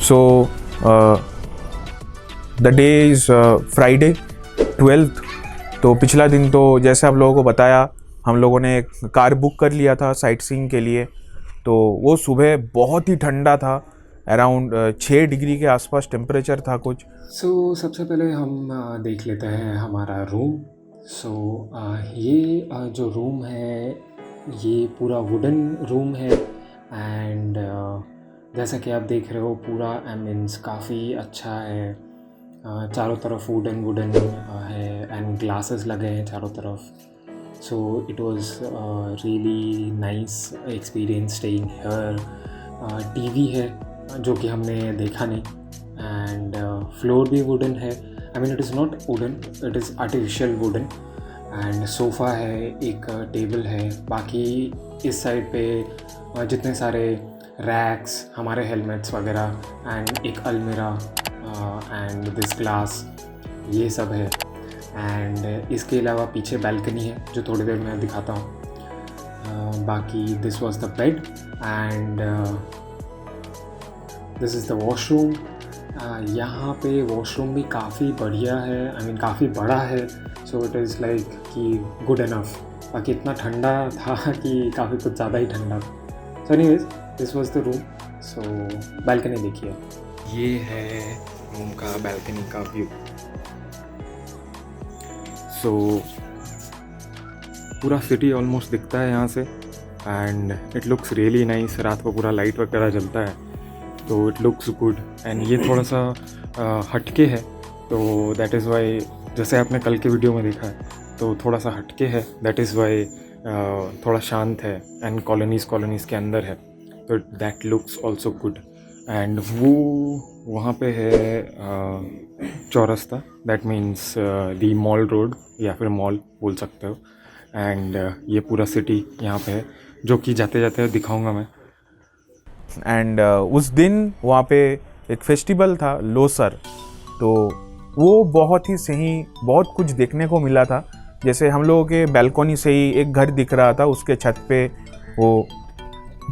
So the day is Friday 12th। तो पिछला दिन तो जैसे आप लोगों को बताया, हम लोगों ने एक कार बुक कर लिया था साइट सीइंग के लिए। तो वो सुबह बहुत ही ठंडा था, अराउंड 6 डिग्री के आसपास टेम्परेचर था कुछ। सबसे पहले हम देख लेते हैं हमारा रूम। ये जो रूम है ये पूरा वुडन रूम है एंड जैसा कि आप देख रहे हो पूरा मीन्स काफ़ी अच्छा है। चारों तरफ वुडन है एंड ग्लासेस लगे हैं चारों तरफ। So it was really nice experience staying here. TV है जो कि हमने देखा नहीं एंड फ्लोर भी वुडन है। I mean it is not wooden, it is artificial wooden. And sofa है, एक टेबल है। बाकी इस साइड पे जितने सारे रैक्स, हमारे हेलमेट्स वगैरह एंड एक अलमीरा एंड दिस ग्लास, ये सब है। एंड इसके अलावा पीछे बैल्कनी है जो थोड़ी देर में दिखाता हूँ। बाकी this was the bed and this is the washroom. यहाँ पे वॉशरूम भी काफ़ी बढ़िया है, आई मीन काफ़ी बड़ा है। सो इट इज़ लाइक कि गुड इनफ। बाकी इतना ठंडा था कि काफ़ी कुछ ज़्यादा ही ठंडा था। So anyways this was the room. So balcony देखिए, ये है रूम का बैल्कनी का व्यू। सो पूरा सिटी ऑलमोस्ट दिखता है यहाँ से and it looks really nice. रात को पूरा लाइट वगैरह जलता है तो इट लुक्स गुड। एंड ये थोड़ा सा हटके है, तो दैट इज़ वाई, जैसे आपने कल के वीडियो में देखा है तो थोड़ा सा हटके है, दैट इज़ वाई थोड़ा शांत है एंड कॉलोनीज़ के अंदर है, तो that looks also good. And वो वहाँ पे है चौरस्ता, that means the mall road या फिर मॉल बोल सकते हो। एंड ये पूरा सिटी यहाँ पे है जो कि जाते जाते दिखाऊंगा मैं। एंड उस दिन वहाँ पे एक फेस्टिवल था लोसर, तो वो बहुत ही सही, बहुत कुछ देखने को मिला था। जैसे हम लोगों के बैल्कनी से ही एक घर दिख रहा था, उसके छत पे वो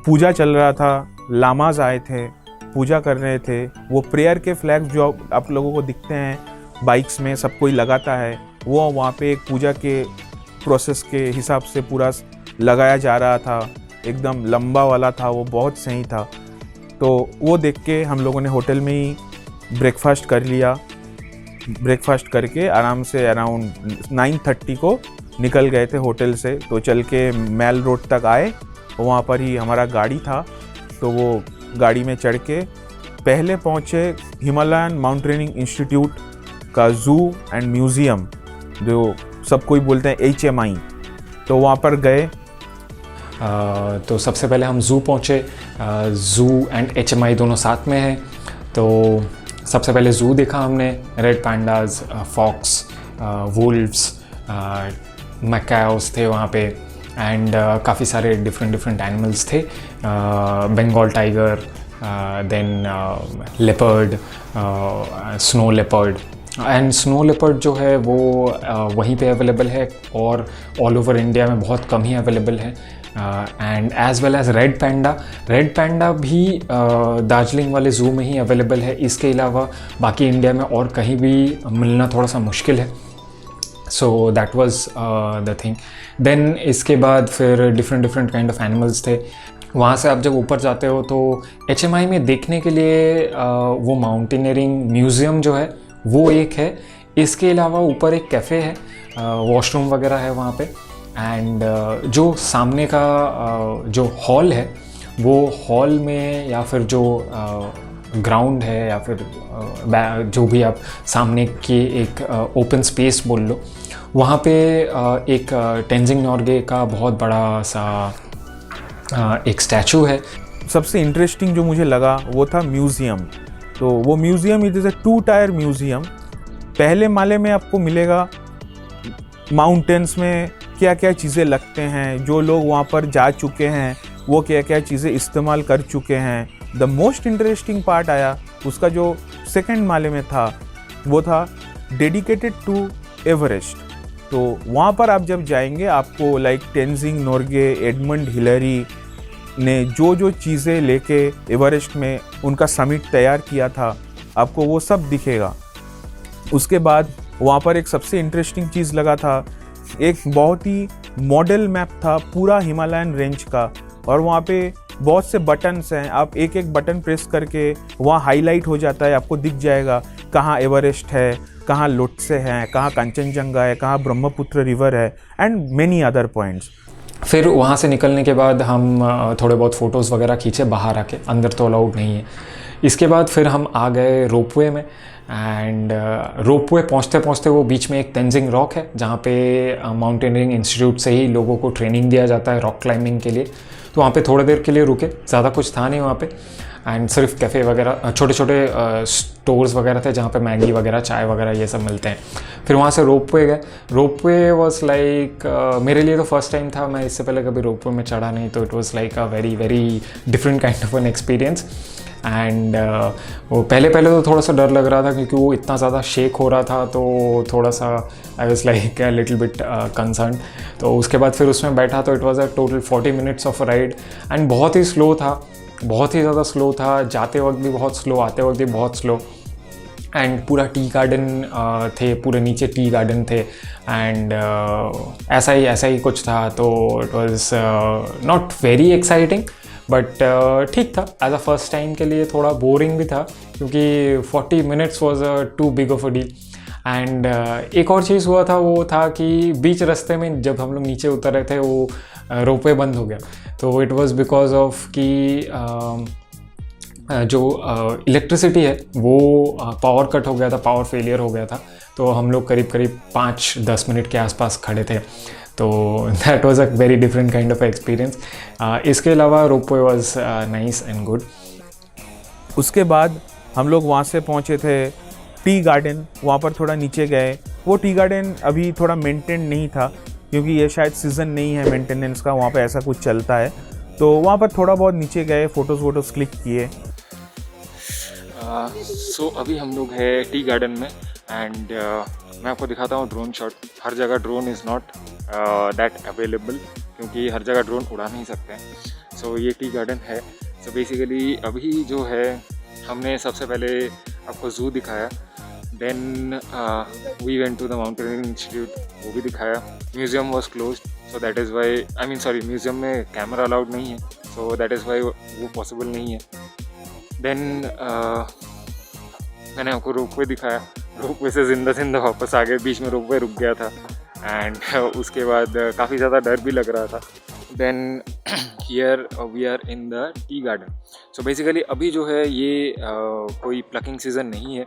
पूजा चल रहा था, लामाज आए थे, पूजा कर रहे थे। वो प्रेयर के फ्लैग्स जो आप लोगों को दिखते हैं बाइक्स में सब कोई लगाता है, वो वहाँ पे एक पूजा के प्रोसेस के हिसाब से पूरा लगाया जा रहा था, एकदम लंबा वाला था, वो बहुत सही था। तो वो देख के हम लोगों ने होटल में ही ब्रेकफास्ट कर लिया। ब्रेकफास्ट करके आराम से अराउंड 9:30 को निकल गए थे होटल से। तो चल के मैल रोड तक आए, वहाँ पर ही हमारा गाड़ी था, तो वो गाड़ी में चढ़ के पहले पहुँचे हिमालयन माउंटेनियरिंग इंस्टीट्यूट का ज़ू एंड म्यूज़ियम, जो सब कोई बोलते हैं HMI। तो वहाँ पर गए। तो सबसे पहले हम ज़ू पहुँचे। ज़ू एंड HMI दोनों साथ में हैं। तो सबसे पहले ज़ू देखा हमने, red pandas, fox, wolves, macaws थे वहाँ पे एंड काफ़ी सारे डिफरेंट एनिमल्स थे। Bengal tiger, then leopard, snow leopard. And snow leopard जो है वो वहीं पे अवेलेबल है और ऑल ओवर इंडिया में बहुत कम ही अवेलेबल है। And as well as red panda भी दार्जिलिंग वाले ज़ू में ही अवेलेबल है। इसके अलावा बाकी इंडिया में और कहीं भी मिलना थोड़ा सा मुश्किल है। So that was the thing. Then इसके बाद फिर डिफरेंट काइंड ऑफ एनिमल्स थे। वहाँ से आप जब ऊपर जाते हो तो HMI में देखने के लिए वो माउंटेनियरिंग म्यूज़ियम जो है वो एक है। इसके अलावा ऊपर एक कैफ़े है, वॉशरूम वगैरह है वहाँ पे। एंड जो सामने का जो हॉल है, वो हॉल में या फिर जो ग्राउंड है या फिर जो भी आप सामने की एक ओपन स्पेस बोल लो, वहाँ पे एक टेंजिंग नोर्गे का बहुत बड़ा सा एक स्टैचू है। सबसे इंटरेस्टिंग जो मुझे लगा वो था म्यूज़ियम। तो वो museum it is a two tier museum. पहले माले में आपको मिलेगा माउंटेन्स में क्या क्या चीज़ें लगते हैं, जो लोग वहाँ पर जा चुके हैं वो क्या क्या चीज़ें इस्तेमाल कर चुके हैं। द मोस्ट इंटरेस्टिंग पार्ट आया उसका जो सेकंड माले में था, वो था डेडिकेटेड टू एवरेस्ट। तो वहाँ पर आप जब जाएंगे आपको like Tenzing Norgay, Edmund Hillary, ने जो चीज़ें लेके एवरेस्ट में उनका समिट तैयार किया था, आपको वो सब दिखेगा। उसके बाद वहाँ पर एक सबसे इंटरेस्टिंग चीज़ लगा था, एक बहुत ही मॉडल मैप था पूरा हिमालयन रेंज का, और वहाँ पे बहुत से बटन्स हैं। आप एक एक बटन प्रेस करके वहाँ हाईलाइट हो जाता है, आपको दिख जाएगा कहाँ एवरेस्ट है, कहाँ लोटसे हैं, कहाँ कंचनजंगा है, कहाँ ब्रह्मपुत्र रिवर है, एंड मेनी अदर पॉइंट्स। फिर वहाँ से निकलने के बाद हम थोड़े बहुत फ़ोटोज़ वगैरह खींचे बाहर आके, अंदर तो अलाउड नहीं है। इसके बाद फिर हम आ गए रोपवे में, एंड रोपवे पहुँचते पहुँचते वो बीच में एक तेंजिंग रॉक है जहाँ पे माउंटेनियरिंग इंस्टीट्यूट से ही लोगों को ट्रेनिंग दिया जाता है रॉक क्लाइंबिंग के लिए। तो वहाँ पे थोड़ी देर के लिए रुके, ज़्यादा कुछ था नहीं वहाँ पे, एंड सिर्फ कैफ़े वगैरह, छोटे छोटे स्टोर्स वगैरह थे जहाँ पे मैगी वगैरह, चाय वगैरह ये सब मिलते हैं। फिर वहाँ से रोपवे गए। रोपवे वाज लाइक मेरे लिए तो फर्स्ट टाइम था, मैं इससे पहले कभी रोपवे में चढ़ा नहीं, तो it was like a very very different kind of an experience. And वो पहले तो थोड़ा सा डर लग रहा था क्योंकि वो इतना ज़्यादा शेक हो रहा था, तो थोड़ा सा I was like a little bit concern. तो उसके बाद फिर उसमें बैठा तो it was a total 40 minutes of ride, and बहुत ही स्लो था, बहुत ही ज़्यादा स्लो था, जाते वक्त भी बहुत स्लो, आते वक्त भी बहुत स्लो। एंड पूरा टी गार्डन थे, पूरे नीचे टी गार्डन थे, एंड ऐसा ही कुछ था। तो it was not very exciting, but ठीक था। एज अ फर्स्ट टाइम के लिए थोड़ा बोरिंग भी था क्योंकि 40 minutes was too big of a deal. And एक और चीज़ हुआ था, वो था कि बीच रास्ते में जब हम लोग नीचे उतर रहे थे वो रोपवे बंद हो गया। तो इट वाज बिकॉज ऑफ कि जो इलेक्ट्रिसिटी है वो पावर कट हो गया था, पावर फेलियर हो गया था। तो हम लोग करीब 5-10 मिनट के आसपास खड़े थे। तो that was a very different kind of experience. इसके अलावा ropeway was nice and good. उसके बाद हम लोग वहाँ से पहुँचे थे टी गार्डन, वहाँ पर थोड़ा नीचे गए। वो टी गार्डन अभी थोड़ा मेंटेन नहीं था क्योंकि ये शायद सीज़न नहीं है मेंटेनेंस का, वहाँ पे ऐसा कुछ चलता है। तो वहाँ पर थोड़ा बहुत नीचे गए, फ़ोटोज़ क्लिक किए। सो अभी हम लोग है टी गार्डन में, एंड मैं आपको दिखाता हूँ ड्रोन शॉट। हर जगह drone is not that available क्योंकि हर जगह ड्रोन उड़ा नहीं सकते हैं। सो ये टी गार्डन है। सो बेसिकली अभी जो है, हमने सबसे पहले आपको ज़ू दिखाया, then we went to the mountaineering institute, वो भी दिखाया। Museum was close, so that is why, I mean sorry, museum में कैमरा अलाउड नहीं है, सो दैट इज़ वाई वो पॉसिबल नहीं है। देन मैंने आपको रोपवे दिखाया, रोपवे से जिंदा वापस आ गए, बीच में रोपवे रुक गया था, एंड उसके बाद काफ़ी ज़्यादा डर भी लग रहा था। Then here we are in the tea garden. So basically अभी जो है ये कोई प्लकिंग सीज़न नहीं है,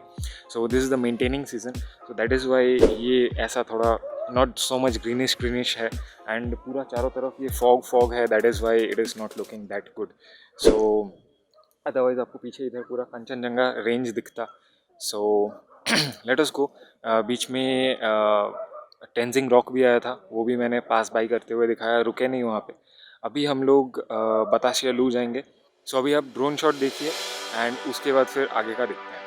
so this is the maintaining season, so that is why ये ऐसा थोड़ा नॉट सो मच ग्रीनिश है, एंड पूरा चारों तरफ ये फॉग है, that is why it is not looking that good. So otherwise आपको पीछे इधर पूरा कंचनजंगा रेंज दिखता। सो लेट अस गो। बीच में टेंजिंग रॉक भी आया था, वो भी मैंने पास बाई करते हुए दिखाया, रुके नहीं वहाँ पे। अभी हम लोग बतासिया लू जाएंगे। सो अभी आप ड्रोन शॉट देखिए, एंड उसके बाद फिर आगे का देखते हैं।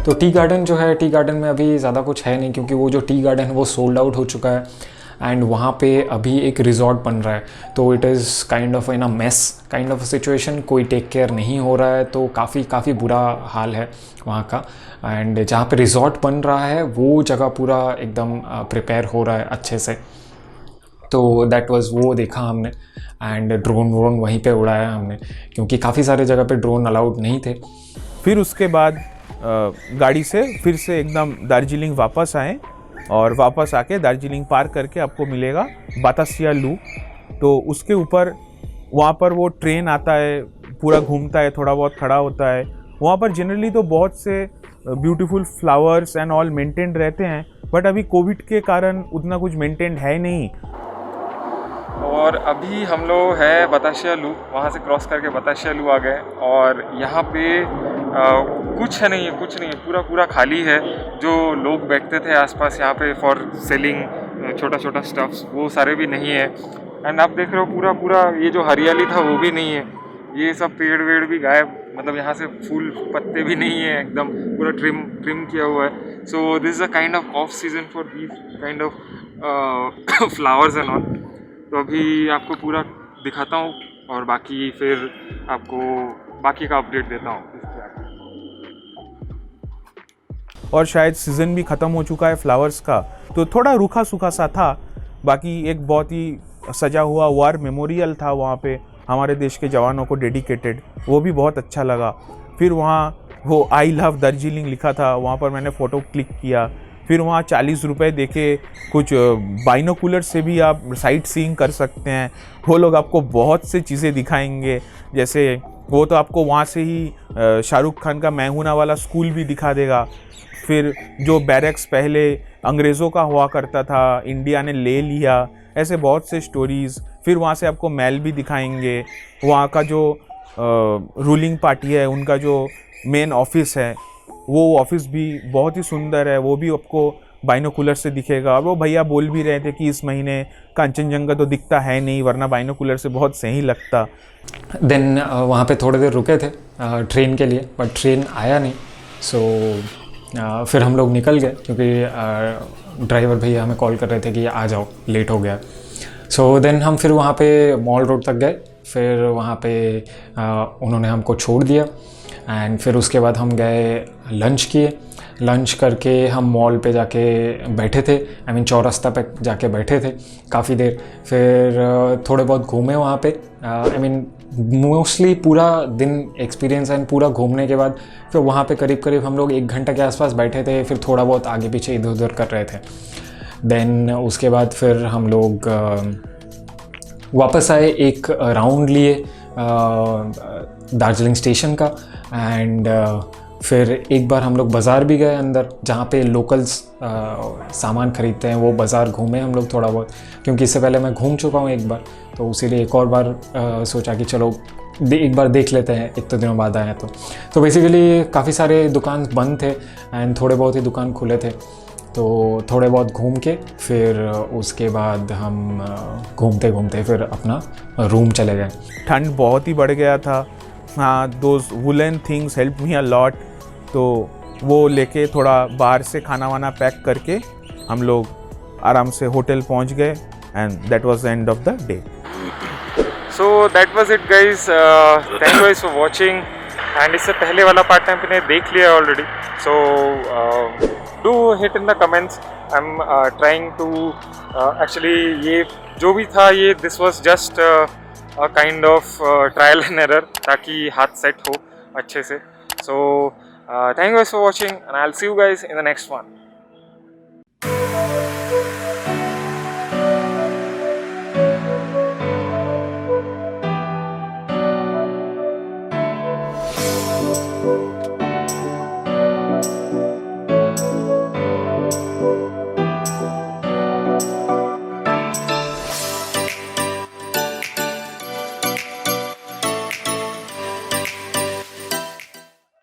तो टी गार्डन जो है, टी गार्डन में अभी ज़्यादा कुछ है नहीं क्योंकि वो जो टी गार्डन है वो सोल्ड आउट हो चुका है, एंड वहाँ पे अभी एक रिजॉर्ट बन रहा है। तो it is kind of in a mess kind of situation, कोई टेक केयर नहीं हो रहा है, तो काफ़ी बुरा हाल है वहाँ का। एंड जहाँ पे रिजॉर्ट बन रहा है वो जगह पूरा एकदम प्रिपेयर हो रहा है अच्छे से। तो दैट वाज, वो देखा हमने, एंड ड्रोन वहीं पे उड़ाया हमने क्योंकि काफ़ी सारे जगह पे ड्रोन अलाउड नहीं थे। फिर उसके बाद गाड़ी से फिर से एकदम दार्जिलिंग वापस आए, और वापस आके दार्जिलिंग पार करके आपको मिलेगा बतासिया लू। तो उसके ऊपर वहाँ पर वो ट्रेन आता है, पूरा घूमता है, थोड़ा बहुत खड़ा होता है। वहाँ पर जनरली तो बहुत से beautiful flowers and all maintained रहते हैं, बट अभी कोविड के कारण उतना कुछ मेंटेन्ड है नहीं। और अभी हम लोग है बताशिया लू, वहाँ से क्रॉस करके बताशिया लू आ गए और यहाँ पे कुछ नहीं है, पूरा खाली है। जो लोग बैठते थे आसपास यहाँ पे फॉर सेलिंग छोटा छोटा स्टफ्स, वो सारे भी नहीं है। एंड आप देख रहे हो पूरा ये जो हरियाली था वो भी नहीं है, ये सब पेड़ वेड़ भी गायब, मतलब यहाँ से फूल पत्ते भी नहीं है, एकदम पूरा ट्रिम किया हुआ है। So this is a kind of off season for these kind of flowers and all. तो अभी आपको पूरा दिखाता हूँ और बाकी फिर आपको बाकी का अपडेट देता हूँ। और शायद सीज़न भी ख़त्म हो चुका है फ्लावर्स का, तो थोड़ा रूखा सूखा सा था। बाकी एक बहुत ही सजा हुआ वार मेमोरियल था वहाँ पे, हमारे देश के जवानों को डेडिकेटेड, वो भी बहुत अच्छा लगा। फिर वहाँ वो आई लव दार्जिलिंग लिखा था, वहाँ पर मैंने फ़ोटो क्लिक किया। फिर वहाँ 40 रुपये देके कुछ बाइनोकुलर से भी आप साइट सीइंग कर सकते हैं। वो लोग आपको बहुत से चीज़ें दिखाएंगे, जैसे वो तो आपको वहाँ से ही शाहरुख खान का मैं हूं ना वाला स्कूल भी दिखा देगा। फिर जो बैरक्स पहले अंग्रेज़ों का हुआ करता था, इंडिया ने ले लिया, ऐसे बहुत से स्टोरीज़। फिर वहाँ से आपको महल भी दिखाएंगे, वहाँ का जो रूलिंग पार्टी है उनका जो मेन ऑफिस है, वो ऑफिस भी बहुत ही सुंदर है, वो भी आपको बाइनोकुलर से दिखेगा। और वो भैया बोल भी रहे थे कि इस महीने कंचनजंगा तो दिखता है नहीं, वरना बाइनोकुलर से बहुत सही लगता। देन वहाँ पे थोड़ी देर रुके थे ट्रेन के लिए, बट ट्रेन आया नहीं। सो फिर हम लोग निकल गए, क्योंकि ड्राइवर भैया हमें कॉल कर रहे थे कि आ जाओ, लेट हो गया। सो देन हम फिर वहाँ पे मॉल रोड तक गए। फिर वहाँ पे उन्होंने हमको छोड़ दिया एंड फिर उसके बाद हम गए लंच किए। लंच करके हम मॉल पे जाके बैठे थे, आई मीन चौरस्ता पे जाके बैठे थे काफ़ी देर। फिर थोड़े बहुत घूमे वहाँ पे, आई मीन मोस्टली पूरा दिन एक्सपीरियंस एंड पूरा घूमने के बाद फिर वहाँ पे करीब हम लोग 1 घंटा के आसपास बैठे थे। फिर थोड़ा बहुत आगे पीछे इधर उधर कर रहे थे। देन उसके बाद फिर हम लोग वापस आए, एक राउंड लिए दार्जिलिंग स्टेशन का। एंड फिर एक बार हम लोग बाज़ार भी गए अंदर, जहाँ पे लोकल्स सामान ख़रीदते हैं, वो बाज़ार घूमे हम लोग थोड़ा बहुत, क्योंकि इससे पहले मैं घूम चुका हूँ एक बार, तो उसीलिए एक और बार सोचा कि चलो एक बार देख लेते हैं, इतने दिनों बाद आए हैं तो बेसिकली काफ़ी सारे दुकान बंद थे एंड थोड़े बहुत ही दुकान खुले थे। तो थोड़े बहुत घूम के फिर उसके बाद हम घूमते घूमते फिर अपना रूम चले गए। ठंड बहुत ही बढ़ गया था। हाँ, those woollen things help me a lot, तो वो लेके थोड़ा बाहर से खाना वाना पैक करके हम लोग आराम से होटल पहुंच गए and that was the end of the day. So that was it guys, thank you guys for watching. And इससे पहले वाला पार्ट आपने देख लिया already, so do hit in the comments. I am trying to actually, ये जो भी था ये this was just a kind of trial and error, ताकि हाथ सेट हो अच्छे से। So thank you guys for watching and I will see you guys in the next one.